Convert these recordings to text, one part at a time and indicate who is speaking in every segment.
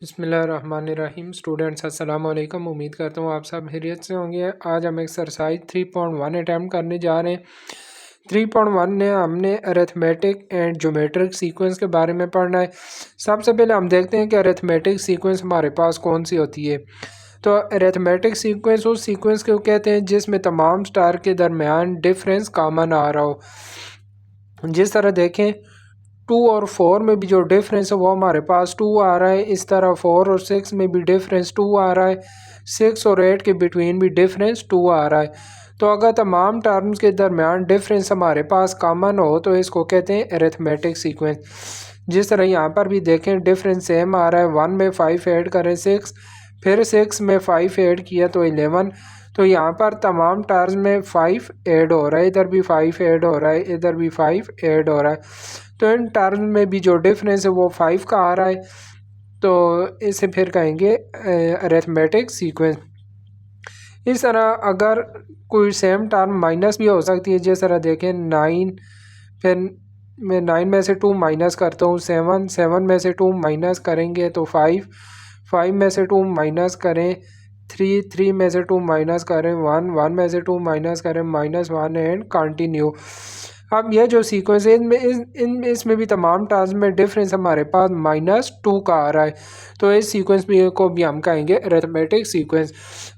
Speaker 1: बिस्मिल्लाहिर्रहमानिर्रहीम। स्टूडेंट्स अस्सलाम वालेकुम। उम्मीद करता हूँ आप सब खैरियत से होंगे। आज हम एक्सरसाइज 3.1 अटैम्प्ट करने जा रहे हैं। 3.1 ने हमने अरिथमेटिक एंड ज्योमेट्रिक सीक्वेंस के बारे में पढ़ना है। सबसे पहले हम देखते हैं कि अरिथमेटिक सीक्वेंस हमारे पास कौन सी होती है। तो अरिथमेटिक सीक्वेंस उस सीक्वेंस को कहते हैं जिसमें तमाम स्टार के दरमियान डिफरेंस कॉमन आ रहा हो। जिस तरह देखें 2 और 4 में भी जो डिफरेंस है वो हमारे पास 2 आ रहा है। इस तरह 4 और 6 में भी डिफरेंस 2 आ रहा है। 6 और 8 के बिटवीन भी डिफरेंस 2 आ रहा है। तो अगर तमाम टर्म्स के दरमियान डिफरेंस हमारे पास कॉमन हो तो इसको कहते हैं अरिथमेटिक सीक्वेंस। जिस तरह यहाँ पर भी देखें डिफरेंस सेम आ रहा है। 1 में 5 ऐड करें 6, फिर 6 में 5 ऐड किया तो 11। तो यहाँ पर तमाम टर्म्स में 5 ऐड हो रहा है, इधर भी 5 ऐड हो रहा है, इधर भी 5 ऐड हो रहा है। तो इन टर्म में भी जो डिफरेंस है वो 5 का आ रहा है। तो इसे फिर कहेंगे अरिथमेटिक सीक्वेंस। इस तरह अगर कोई सेम टर्म माइनस भी हो सकती है। जिस तरह देखें 9, फिर मैं 9 में से 2 माइनस करता हूँ 7, 7 में से 2 माइनस करेंगे तो 5, 5 में से 2 माइनस करें 3, 3 में से 2 माइनस करें 1, 1 में से 2 माइनस करें -1 एंड कंटिन्यू। अब यह जो सीक्वेंस है इसमें भी तमाम टर्म्स में डिफरेंस हमारे पास -2 का आ रहा है। तो इस सीक्वेंस को भी हम कहेंगे अरिथमेटिक सीक्वेंस।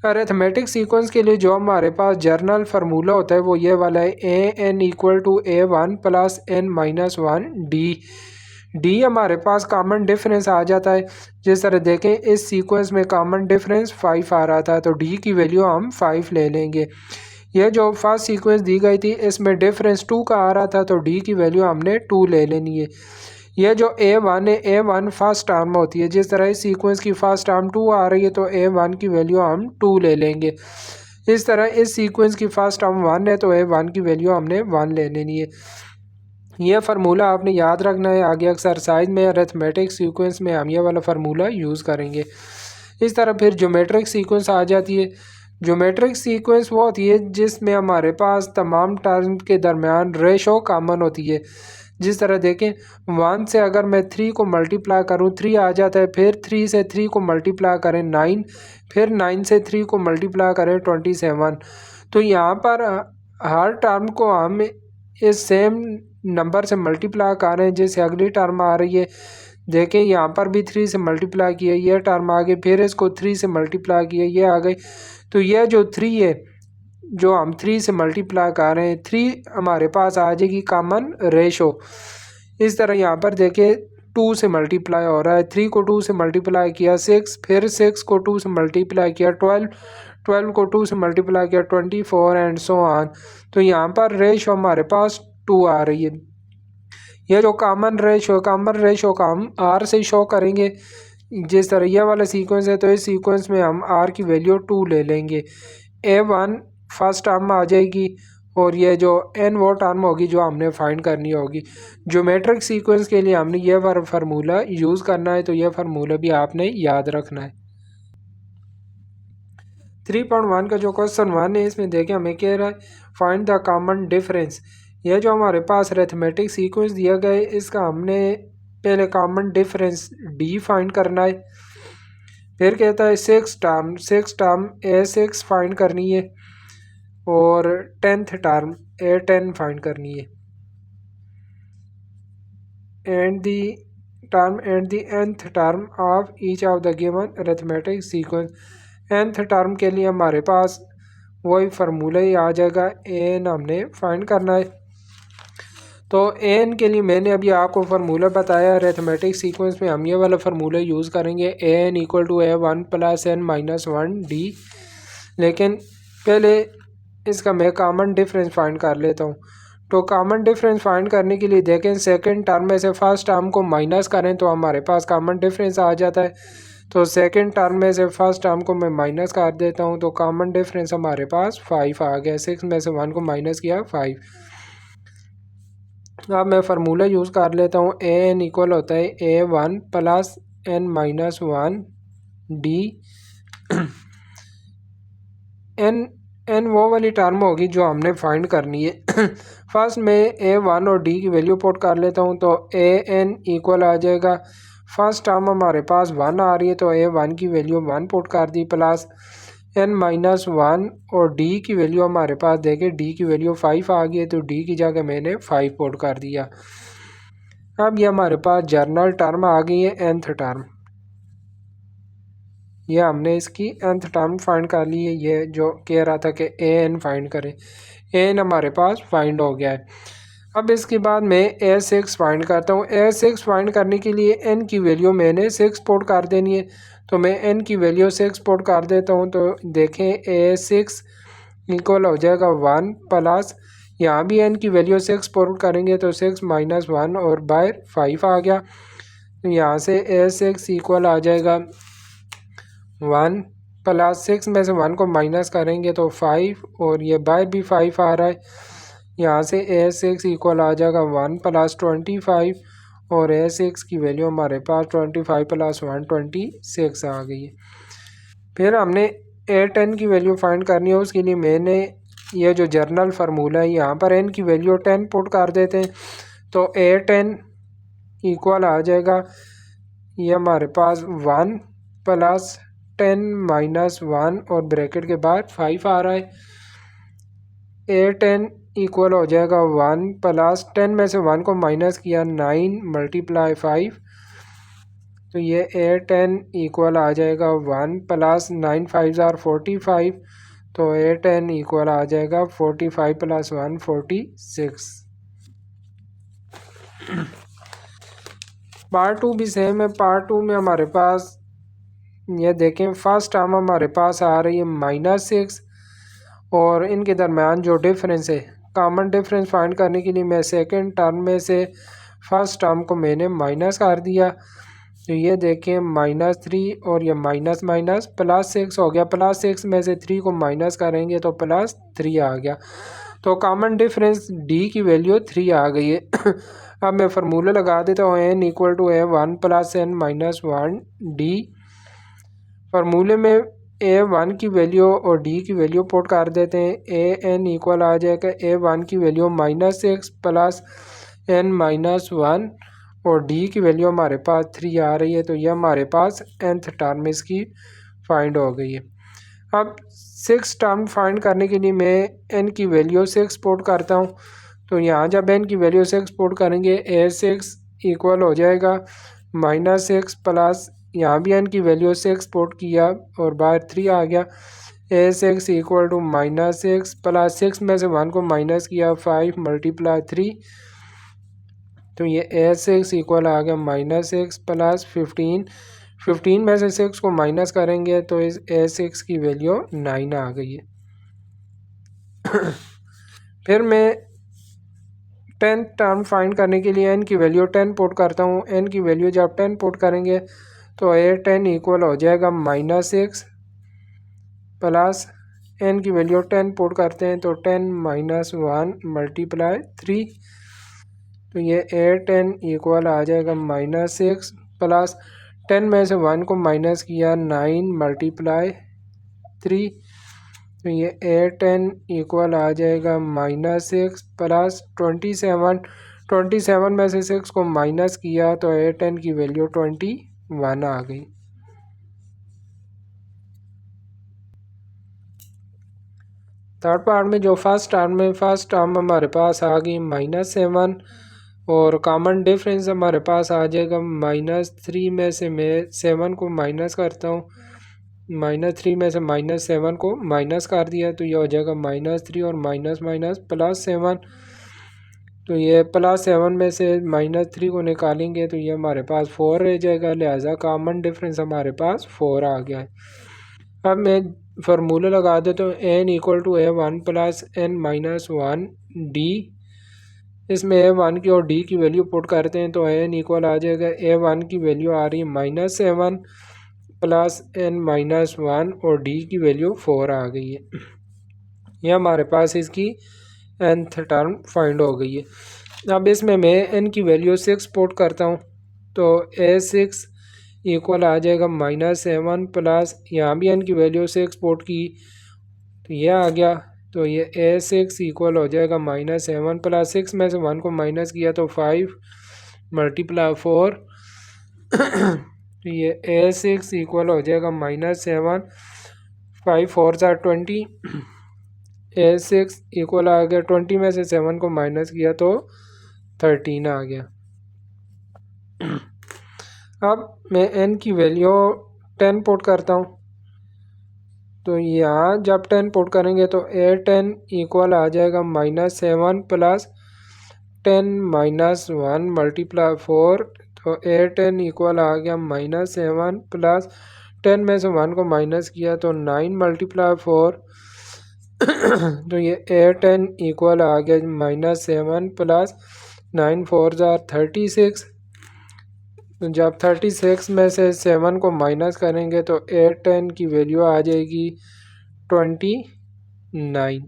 Speaker 1: अरिथमेटिक सीक्वेंस के लिए जो हमारे पास जर्नल फार्मूला होता है वो ये वाला है an = a1 + n-1 डी हमारे पास कॉमन डिफरेंस आ जाता है। जिस तरह देखें इस सीक्वेंस में कॉमन डिफरेंस 5 आ रहा था तो डी की वैल्यू हम 5 ले लेंगे। यह जो फर्स्ट सीक्वेंस दी गई थी इसमें डिफरेंस 2 का आ रहा था तो डी की वैल्यू हमने 2 ले लेनी है। यह जो a1 है a1 फर्स्ट टर्म होती है। जिस तरह इस सीक्वेंस की फर्स्ट टर्म 2 आ रही है तो a1 की वैल्यू हम 2 ले लेंगे। इस तरह इस सीक्वेंस की फर्स्ट टर्म 1 है तो a1 की वैल्यू हमने 1 ले लेनी है। यह फार्मूला आपने याद रखना है। आगे एक्सरसाइज में अरिथमेटिक सीक्वेंस में हम यह वाला फार्मूला यूज़ करेंगे। इस तरह फिर ज्योमेट्रिक सीक्वेंस आ जाती है। ज्योमेट्रिक सीक्वेंस वो होती है जिसमें हमारे पास तमाम टर्म के दरमियान रेशो कॉमन होती है। जिस तरह देखें 1 से अगर मैं 3 को मल्टीप्लाई करूं 3 आ जाता है, फिर 3 से 3 को मल्टीप्लाई करें 9, फिर 9 से 3 को मल्टीप्लाई करें 27। तो यहाँ पर हर टर्म को हम इस सेम नंबर से मल्टीप्लाई कर रहे हैं जैसे अगली टर्म आ रही है। देखें यहाँ पर भी 3 से मल्टीप्लाई किया, यह टर्म आ गई, फिर इसको 3 से मल्टीप्लाई किया, ये आ गई। तो यह जो 3 है जो हम 3 से मल्टीप्लाई कर रहे हैं 3 हमारे पास आ जाएगी कॉमन रेशो। इस तरह यहाँ पर देखें 2 से मल्टीप्लाई हो रहा है, 3 को 2 से मल्टीप्लाई किया 6, फिर 6 को 2 से मल्टीप्लाई किया 12, 12 को 2 से मल्टीप्लाई किया 24 एंड सो ऑन। तो यहाँ पर रेशो हमारे पास 2 आ रही है। यह जो कॉमन रेशो का हम r से शो करेंगे। जिस तरह यह वाला सीक्वेंस है तो इस सीक्वेंस में हम r की वैल्यू 2 ले लेंगे। a1 फर्स्ट टर्म आ जाएगी और ये जो n वो टर्म होगी जो हमने फाइंड करनी होगी। ज्योमेट्रिक सीक्वेंस के लिए हमने यह वाला फार्मूला यूज़ करना है तो यह फार्मूला भी आपने याद रखना है। 3.1 का जो क्वेश्चन 1 है इसमें देखें हमें कह रहा है फाइंड द कॉमन डिफरेंस। यह जो हमारे पास अरिथमेटिक सीक्वेंस दिया गया है इसका हमने पहले कॉमन डिफरेंस डी फाइंड करना है। फिर कहता है 6 टर्म a6 फाइंड करनी है और 10th टर्म a10 फाइंड करनी है। And the nth term of each of the given arithmetic sequence. nth term के लिए हमारे पास वही फार्मूला ही आ जाएगा, an हमने फाइंड करना है। तो an के लिए मैंने अभी आपको फार्मूला बताया। अरिथमेटिक सीक्वेंस में हम ये वाला फार्मूला यूज़ करेंगे an = a1 + n-1 d। लेकिन पहले इसका मैं कॉमन डिफरेंस फाइंड कर लेता हूँ। तो कॉमन डिफरेंस फाइंड करने के लिए देखें सेकंड टर्म में से फर्स्ट टर्म को माइनस करें तो हमारे पास कॉमन डिफरेंस आ जाता है। तो सेकंड टर्म में से फर्स्ट टर्म को मैं माइनस कर देता हूँ तो कॉमन डिफरेंस हमारे पास 5 आ गया। 6 में से 1 को माइनस किया 5। अब मैं फार्मूला यूज़ कर लेता हूँ। an इक्वल होता है a1 + n-1 d। n वो वाली टर्म होगी जो हमने फाइंड करनी है। फर्स्ट में a1 और d की वैल्यू पुट कर लेता हूँ तो an इक्वल आ जाएगा फर्स्ट टर्म हमारे पास 1 आ रही है तो A1 की वैल्यू 1 पुट कर दी प्लस n-1 और D की वैल्यू हमारे पास देखें D की वैल्यू 5 आ गई है तो D की जगह मैंने 5 पुट कर दिया। अब ये हमारे पास जर्नल टर्म आ गई है nth टर्म, ये हमने इसकी nth टर्म फाइंड कर ली है। ये जो कह रहा था कि an फाइंड करें, an हमारे पास फाइंड हो गया है। अब इसके बाद मैं A6 फाइंड करता हूँ। A6 फाइंड करने के लिए n की वैल्यू मैंने 6 पुट कर देनी है तो मैं n की वैल्यू 6 पुट कर देता हूँ। तो देखें A6 इक्वल हो जाएगा 1 प्लस यहाँ भी n की वैल्यू 6 पुट करेंगे तो 6 माइनस 1 और बाहर 5 आ गया। तो यहाँ से A6 इक्वल आ जाएगा 1 प्लस 6 में से 1 को माइनस करेंगे तो 5 और ये बाहर भी 5 आ रहा है। यहाँ से A6 इक्वल आ जाएगा 1 प्लस 25 और A6 की वैल्यू हमारे पास 25 प्लस 1 26 आ गई है। फिर हमने A10 की वैल्यू फाइंड करनी है, उसके लिए मैंने ये जो जर्नल फार्मूला है यहाँ पर n की वैल्यू 10 पुट कर देते हैं तो A10 इक्वल आ जाएगा, ये हमारे पास 1 प्लस 10 माइनस 1 और ब्रैकेट के बाद 5 आ रहा है। A10 इक्वल हो जाएगा 1 प्लस 10 में से 1 को माइनस किया 9 मल्टीप्लाई 5 तो ये A10 इक्वल आ जाएगा 1 प्लस 9 5 आर 45 तो A10 इक्वल आ जाएगा 45 प्लस 1 46। पार्ट 2 भी सेम है। पार्ट 2 में हमारे पास ये देखें फर्स्ट टर्म हमारे पास आ रही है -6 और इनके दरमियान जो डिफरेंस है, कॉमन डिफरेंस फाइंड करने के लिए मैं सेकंड टर्म में से फर्स्ट टर्म को मैंने माइनस कर दिया तो ये देखें -3 और ये माइनस माइनस +6 हो गया। +6 में से 3 को माइनस करेंगे तो +3 आ गया। तो कॉमन डिफरेंस D की वैल्यू 3 आ गई है। अब मैं फार्मूला लगा देता हूँ n equal to A1 plus n-1 D। फार्मूले में A1 की वैल्यू और D की वैल्यू पुट कर देते हैं। an इक्वल आ जाएगा A1 की वैल्यू -6 प्लस n-1 और D की वैल्यू हमारे पास 3 आ रही है तो ये हमारे पास nth टर्म इसकी फाइंड हो गई है। अब 6 टर्म फाइंड करने के लिए मैं n की वैल्यू 6 पुट करता हूँ तो यहाँ जब n की वैल्यू 6 पुट करेंगे A6 इक्वल हो जाएगा -6 प्लस यहाँ भी n की वैल्यू 6 पुट किया और बाहर 3 आ गया। A6 इक्वल टू -6 प्लस 6 में से 1 को माइनस किया 5 मल्टीप्लाई 3 तो ये A6 इक्वल आ गया -6 प्लस 15 में से 6 को माइनस करेंगे तो इस A6 की वैल्यू 9 आ गई है। फिर मैं 10th टर्म फाइंड करने के लिए n की वैल्यू 10 पुट करता हूँ। n की वैल्यू जब 10 पुट करेंगे तो A10 इक्वल हो जाएगा -6 प्लस n की वैल्यू 10 पुट करते हैं तो 10 माइनस 1 मल्टीप्लाई 3 तो ये A10 इक्वल आ जाएगा -6 प्लस 10 में से 1 को माइनस किया 9 मल्टीप्लाई 3 तो ये A10 इक्वल आ जाएगा -6 प्लस 27 में से 6 को माइनस किया तो A10 की वैल्यू 21 आ गई। थर्ड पार्ट में जो फर्स्ट टर्म हमारे पास आ गई -7 और कॉमन डिफरेंस हमारे पास आ जाएगा -3 में से मैं 7 को माइनस करता हूँ। -3 में से -7 को माइनस कर दिया तो ये हो जाएगा -3 और माइनस माइनस +7 तो ये +7 में से -3 को निकालेंगे तो ये हमारे पास 4 रह जाएगा, लिहाजा कॉमन डिफरेंस हमारे पास 4 आ गया है। अब मैं फार्मूला लगा देता हूँ n equal to A1 plus n-1 D। इसमें A1 की और D की वैल्यू पुट करते हैं तो n इक्वल आ जाएगा A1 की वैल्यू आ रही है -7 प्लस n-1 और D की वैल्यू 4 आ गई है। यह हमारे पास इसकी nth टर्म फाइंड हो गई है। अब इसमें मैं n की वैल्यू 6 पुट करता हूँ तो A6 इक्वल आ जाएगा -7 प्लस यहाँ भी n की वैल्यू 6 पुट की तो यह आ गया तो ये A6 इक्वल हो जाएगा -7 प्लस 6 में से 1 को माइनस किया तो 5 मल्टीप्लाई 4 तो ये A6 इक्वल हो जाएगा -7, 5 4 20। A6 इक्वल आ गया 20 में से 7 को माइनस किया तो 13 आ गया। अब मैं n की वैल्यू 10 पुट करता हूँ, तो यहाँ जब 10 पुट करेंगे तो A10 इक्वल आ जाएगा -7 प्लस 10 -1 मल्टीप्लाई 4, तो A10 इक्वल आ गया -7 प्लस 10 में से 1 को माइनस किया तो 9 मल्टीप्लाई 4, तो ये A10 इक्वल आ गया -7 प्लस 9 4 36। तो जब 36 में से 7 को माइनस करेंगे तो A10 की वैल्यू आ जाएगी 29।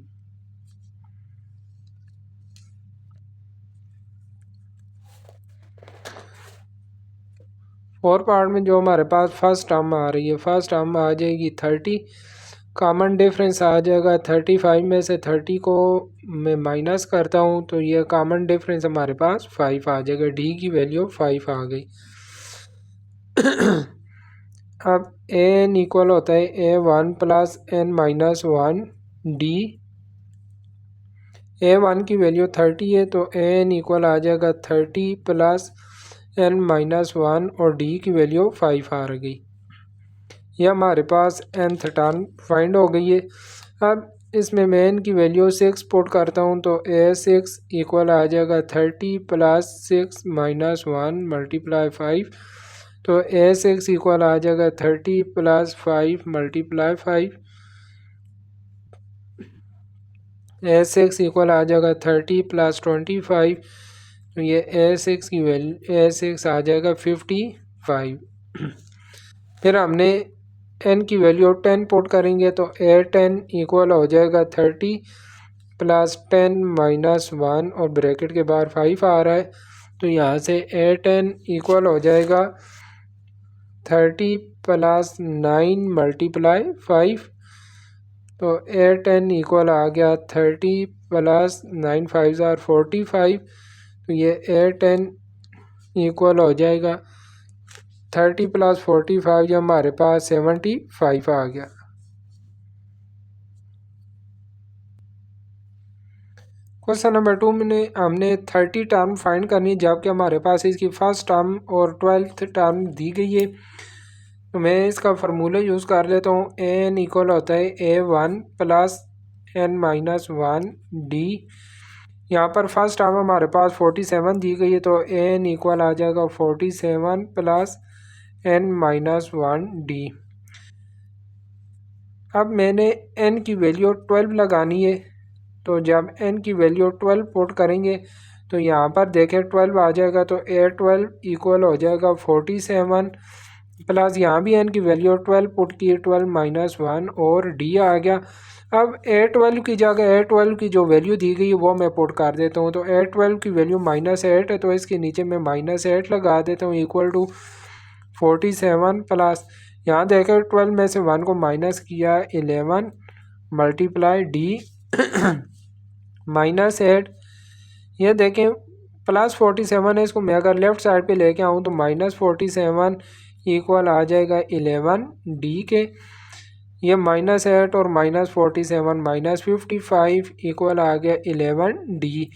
Speaker 1: फोर पार्ट में जो हमारे पास फर्स्ट टर्म आ रही है, फर्स्ट टर्म आ जाएगी 30, कॉमन डिफरेंस आ जाएगा 35 में से 30 को मैं माइनस करता हूँ तो ये कॉमन डिफरेंस हमारे पास 5 आ जाएगा, डी की वैल्यू 5 आ गई। अब एन इक्वल होता है A1 plus n-1 D. A1 की वैल्यू 30 है तो एन इक्वल आ जाएगा 30 प्लस n-1 और डी की वैल्यू 5 आ गई। ये हमारे पास nth टर्म फाइंड हो गई है। अब इसमें मैं n की वैल्यू 6 पुट करता हूँ तो A6 इक्वल आ जाएगा 30 प्लस 6 -1 मल्टीप्लाई 5, तो A6 इक्वल आ जाएगा 30 प्लस 5 मल्टीप्लाई 5। A6 इक्वल आ जाएगा 30 प्लस 25, तो ये A6 की वैल्यू A6 आ जाएगा 55। फिर हमने n की वैल्यू 10 पुट करेंगे तो A10 इक्वल हो जाएगा 30 प्लस 10 -1 और ब्रैकेट के बाहर 5 आ रहा है, तो यहाँ से A10 इक्वल हो जाएगा 30 प्लस 9 मल्टीप्लाई 5, तो A10 इक्वल आ गया 30 प्लस 9 5 45, तो ये A10 इक्वल हो जाएगा 30 प्लस 45, जो हमारे पास 75 आ गया। क्वेश्चन नंबर 2 में हमने 30 टर्म फाइंड करनी, जबकि हमारे पास इसकी फर्स्ट टर्म और 12th टर्म दी गई है। तो मैं इसका फार्मूला यूज़ कर लेता हूँ। एन इक्वल होता है A1 प्लस n-1 डी। यहाँ पर फर्स्ट टर्म हमारे पास 47 दी गई है तो एन इक्वल आ जाएगा 47 प्लस n-1 डी। अब मैंने n की वैल्यू 12 लगानी है, तो जब n की वैल्यू 12 पुट करेंगे तो यहाँ पर देखें 12 आ जाएगा, तो A12 इक्वल हो जाएगा 47 प्लस यहाँ भी n की वैल्यू 12 पुट की, 12 -1 और d आ गया। अब A12 की जगह A12 की जो वैल्यू दी गई है वो मैं पुट कर देता हूँ, तो A12 की वैल्यू -8 है तो इसके नीचे मैं -8 लगा देता हूँ इक्वल टू 47 प्लस यहाँ देखें 12 में से 1 को माइनस किया 11 मल्टीप्लाई डी -8, ये देखें प्लस 47 है, इसको मैं अगर लेफ़्ट साइड पे लेके आऊँ तो -47 इक्वल आ जाएगा 11 डी के। ये -8 और -47 -55 इक्वल आ गया 11 डी।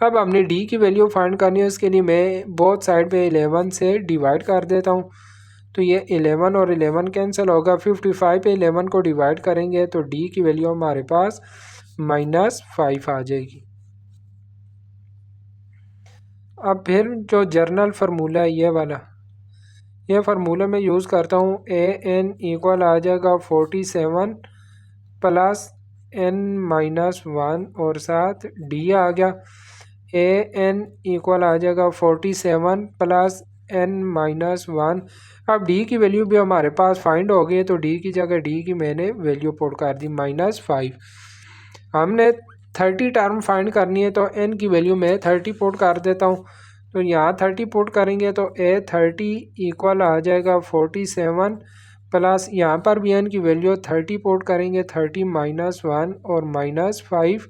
Speaker 1: अब हमने डी की वैल्यू फाइंड करनी है, उसके लिए मैं बोथ साइड पे 11 से डिवाइड कर देता हूँ, तो ये 11 और 11 कैंसिल होगा। 55 पे 11 को डिवाइड करेंगे तो डी की वैल्यू हमारे पास -5 आ जाएगी। अब फिर जो जर्नल फार्मूला है ये वाला, ये फार्मूला मैं यूज़ करता हूँ। एन इक्वल आ जाएगा 47 प्लस n-1 और साथ डी आ गया। एन इक्वल आ जाएगा 47 प्लस n-1। अब डी की वैल्यू भी हमारे पास फाइंड हो गई है, तो डी की जगह डी की मैंने वैल्यू पुट कर दी -5। हमने 30 टर्म फाइंड करनी है तो n की वैल्यू मैं 30 पुट कर देता हूँ, तो यहाँ 30 पुट करेंगे तो A30 इक्वल आ जाएगा 47 प्लस यहाँ पर भी n की वैल्यू 30 पुट करेंगे 30 -1 और -5,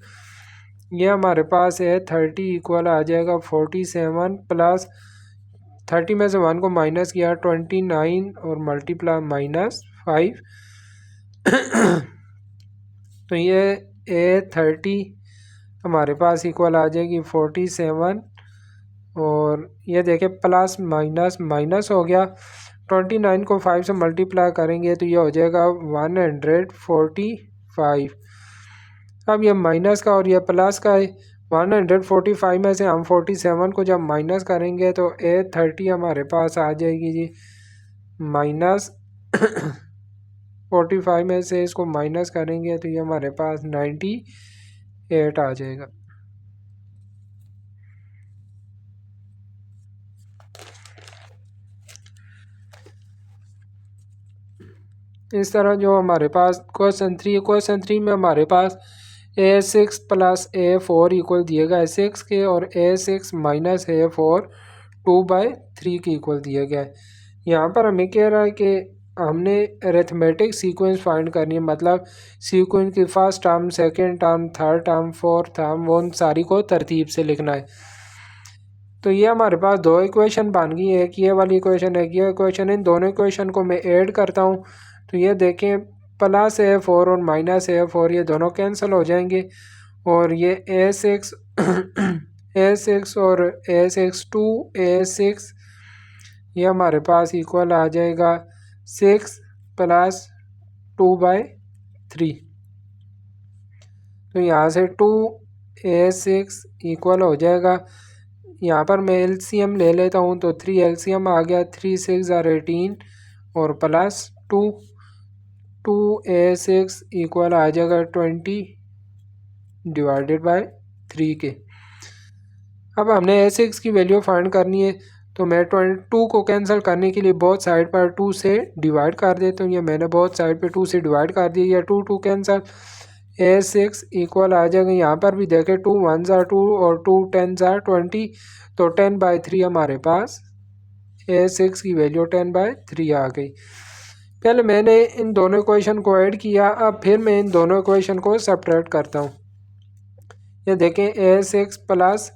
Speaker 1: ये हमारे पास है 30 इक्वल आ जाएगा 47 प्लस 30 में से 1 को माइनस किया 29 और मल्टीप्लाई -5 तो ये A30 हमारे पास इक्वल आ जाएगी 47 और ये देखें प्लस माइनस माइनस हो गया 29 को 5 से मल्टीप्लाई करेंगे तो ये हो जाएगा 145। अब ये माइनस का और ये प्लस का है 145 में से हम 47 को जब माइनस करेंगे तो A30 हमारे पास आ जाएगी जी माइनस 45 में से इसको माइनस करेंगे तो ये हमारे पास 98 आ जाएगा। इस तरह जो हमारे पास क्वेश्चन थ्री में हमारे पास A6 प्लस A4 इक्वल दिए गए 6 के और A6 माइनस A4 2/3 के इक्वल दिया गया है। यहाँ पर हमें कह रहा है कि हमने अरिथमेटिक सीक्वेंस फाइंड करनी है, मतलब सीक्वेंस की first term, second term, third term, fourth term, वो उन सारी को तरतीब से लिखना है। तो ये हमारे पास दो इक्वेशन बन गई, एक ये वाली इक्वेशन है, ये इक्वेशन। इन दोनों इक्वेशन को मैं ऐड करता हूँ तो ये देखें +A4 और -A4 ये दोनों कैंसिल हो जाएंगे और ये A6 A6 और A6 2A6 ये हमारे पास इक्वल आ जाएगा 6 + 2/3। तो यहाँ से 2A6 इक्वल हो जाएगा, यहाँ पर मैं एलसीएम ले लेता हूँ तो 3 एलसीएम आ गया, 3 6 are 18 और +2 2A6 इक्वल आ जाएगा 20/3 के। अब हमने A6 की वैल्यू फाइंड करनी है तो मैं 22 को कैंसिल करने के लिए बहुत साइड पर 2 से डिवाइड कर देता हूँ। ये मैंने बहुत साइड पे 2 से डिवाइड कर दिया, या 2 2 कैंसिल, A6 इक्वल आ जाएगा, यहाँ पर भी देखें 2 1s are 2 और 2 10s are 20 तो 10/3 हमारे पास A6 की वैल्यू 10/3 आ गई। पहले मैंने इन दोनों इक्वेशन को ऐड किया, अब फिर मैं इन दोनों इक्वेशन को सब्ट्रैक्ट करता हूँ। ये देखें A6 प्लस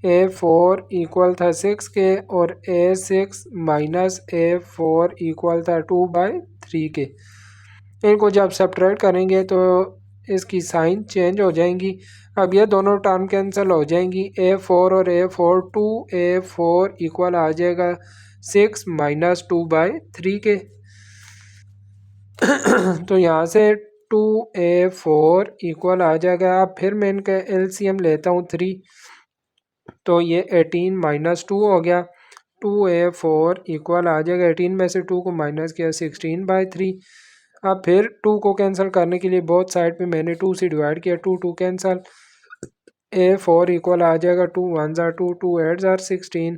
Speaker 1: A4 इक्वल था 6 के और A6 माइनस A4 इक्वल था 2/3 के। इनको जब सब्ट्रैक्ट करेंगे तो इसकी साइन चेंज हो जाएंगी। अब ये दोनों टर्म कैंसिल हो जाएंगी, A4 और A4 2A4 इक्वल आ जाएगा 6 माइनस 2/3 के। तो यहाँ से 2A4 इक्वल आ जाएगा। अब फिर मैं इनका एलसीएम लेता हूँ 3 तो ये 18 - 2 हो गया, 2A4 इक्वल आ जाएगा 18 में से 2 को माइनस किया 16/3। अब फिर 2 को कैंसिल करने के लिए बोथ साइड पे मैंने 2 से डिवाइड किया, 2 2 कैंसिल, A4 इक्वल आ जाएगा 2 1s are 2 2 8s are 16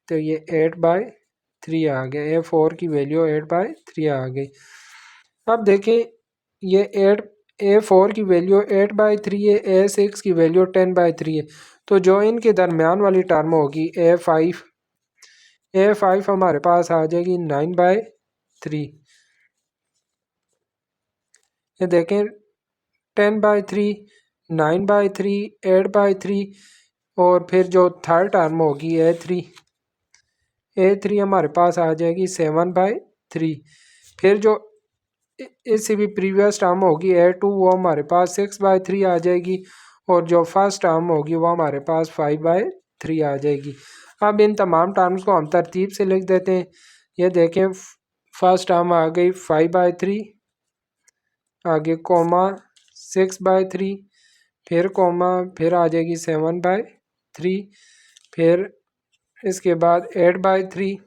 Speaker 1: तो ये 8/3 आ गया। A4 की वैल्यू 8/3 आ गई। अब देखें ये A4 की वैल्यू 8/3 है, A6 की वैल्यू 10/3 है, तो जो इनके दरमियान वाली टर्म होगी A5 हमारे पास आ जाएगी 9/3। ये देखें 10/3 9/3 8/3 और फिर जो थर्ड टर्म होगी A3 हमारे पास आ जाएगी 7/3। फिर जो इससे भी प्रीवियस टर्म होगी A2 वो हमारे पास 6/3 आ जाएगी और जो फर्स्ट टर्म होगी वो हमारे पास 5/3 आ जाएगी। अब इन तमाम टर्म्स को हम तरतीब से लिख देते हैं। ये देखें फर्स्ट टर्म आ गई 5/3, आगे कोमा 6/3, फिर कोमा, फिर आ जाएगी 7/3, फिर इसके बाद 8/3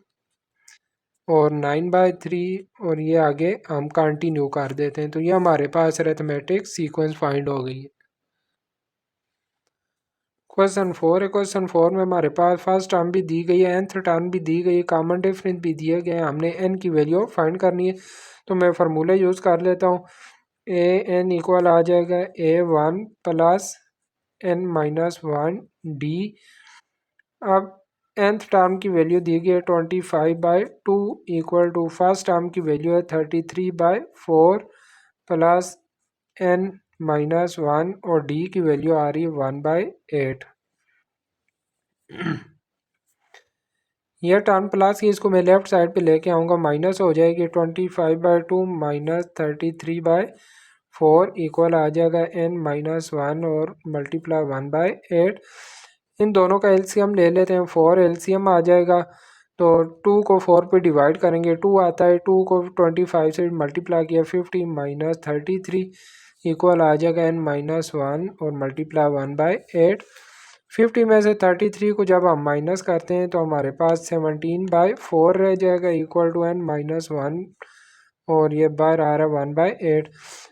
Speaker 1: और 9/3 और ये आगे हम कंटिन्यू कर देते हैं। तो ये हमारे पास अरिथमेटिक सीक्वेंस फाइंड हो गई है। क्वेश्चन 4 है। क्वेश्चन 4 में हमारे पास फर्स्ट टर्म भी दी गई है, nth टर्म भी दी गई है, कॉमन डिफरेंस भी दिए गए हैं, हमने n की वैल्यू फाइंड करनी है। तो मैं फार्मूला यूज़ कर लेता हूँ, an इक्वल आ जाएगा A1 + n-1 d। अब nth टर्म की वैल्यू दी गई है 25/2 इक्वल टू फर्स्ट टर्म की वैल्यू है 33/4 प्लस n-1 और d की वैल्यू आ रही है 1/8। यह टर्म प्लस की इसको मैं लेफ्ट साइड पे लेके आऊँगा, माइनस हो जाएगी 25/2 माइनस 33/4 इक्वल आ जाएगा n-1 और मल्टीप्लाई 1/8। इन दोनों का एलसीएम ले लेते हैं, 4 एलसीएम आ जाएगा। तो 2 को 4 पे डिवाइड करेंगे, 2 आता है, 2 को 25 से मल्टीप्लाई किया 50 माइनस 33 इक्वल आ जाएगा n-1 और मल्टीप्लाई 1/8। 50 में से 33 को जब हम माइनस करते हैं तो हमारे पास 17/4 रह जाएगा इक्वल टू n-1 और ये बाहर आ रहा है 1/8।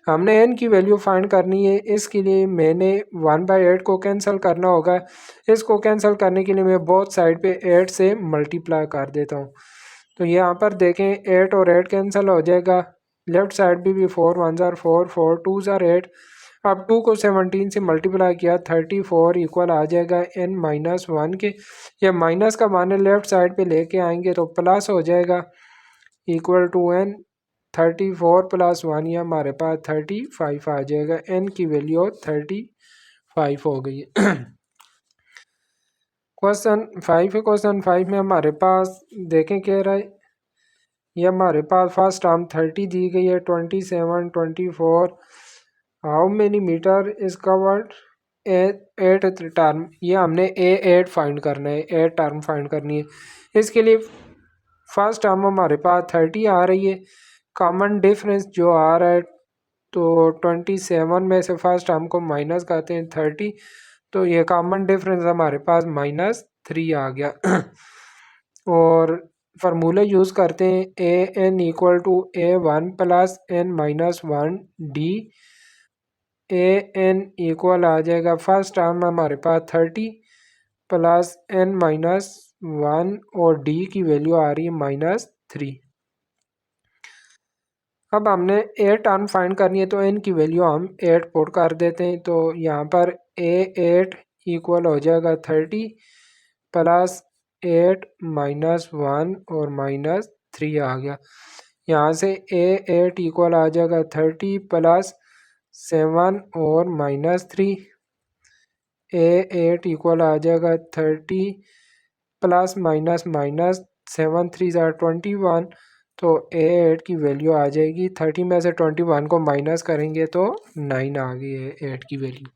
Speaker 1: हमने n की वैल्यू फाइंड करनी है, इसके लिए मैंने 1/8 को कैंसिल करना होगा। इसको कैंसिल करने के लिए मैं बोथ साइड पे 8 से मल्टीप्लाई कर देता हूँ। तो यहाँ पर देखें 8 और 8 कैंसिल हो जाएगा, लेफ्ट साइड भी 4 1 ज़ार 4 4 2 ज़ार 8। अब 2 को 17 से मल्टीप्लाई किया 34 इक्वल आ जाएगा n-1 के। या माइनस का माने लेफ्ट साइड पे लेके आएंगे तो प्लस हो जाएगा इक्वल टू n 34 + 1 ये हमारे पास 35 आ जाएगा। n की वैल्यू 35 हो गई है। क्वेश्चन 5 में हमारे पास देखें कह रहा है, ये हमारे पास फर्स्ट टर्म 30 दी गई है, 27 24 how many metre is covered 8 term. ये हमने A8 फाइंड करना है, 8 टर्म फाइंड करनी है। इसके लिए फर्स्ट टर्म हमारे पास 30 आ रही है, कॉमन डिफरेंस जो आ रहा है तो 27 में से फर्स्ट टर्म को माइनस करते हैं 30, तो ये कॉमन डिफरेंस हमारे पास -3 आ गया। और फार्मूला यूज़ करते हैं an equal to a1 + n-1 d। an equal आ जाएगा फर्स्ट टर्म हमारे पास 30 + n-1 और d की वैल्यू आ रही है -3। अब हमने 8 टर्म फाइंड करनी है तो n की वैल्यू हम 8 पुट कर देते हैं। तो यहाँ पर a8 इक्वल हो जाएगा 30 + 8 -1 और -3 आ गया। यहाँ से a8 इक्वल आ जाएगा 30 + 7 और -3। a8 इक्वल आ जाएगा 30 ± 7 3 ज़ार 21। तो a8 की वैल्यू आ जाएगी 30 में से 21 को माइनस करेंगे तो 9 आ गई है 8 की वैल्यू।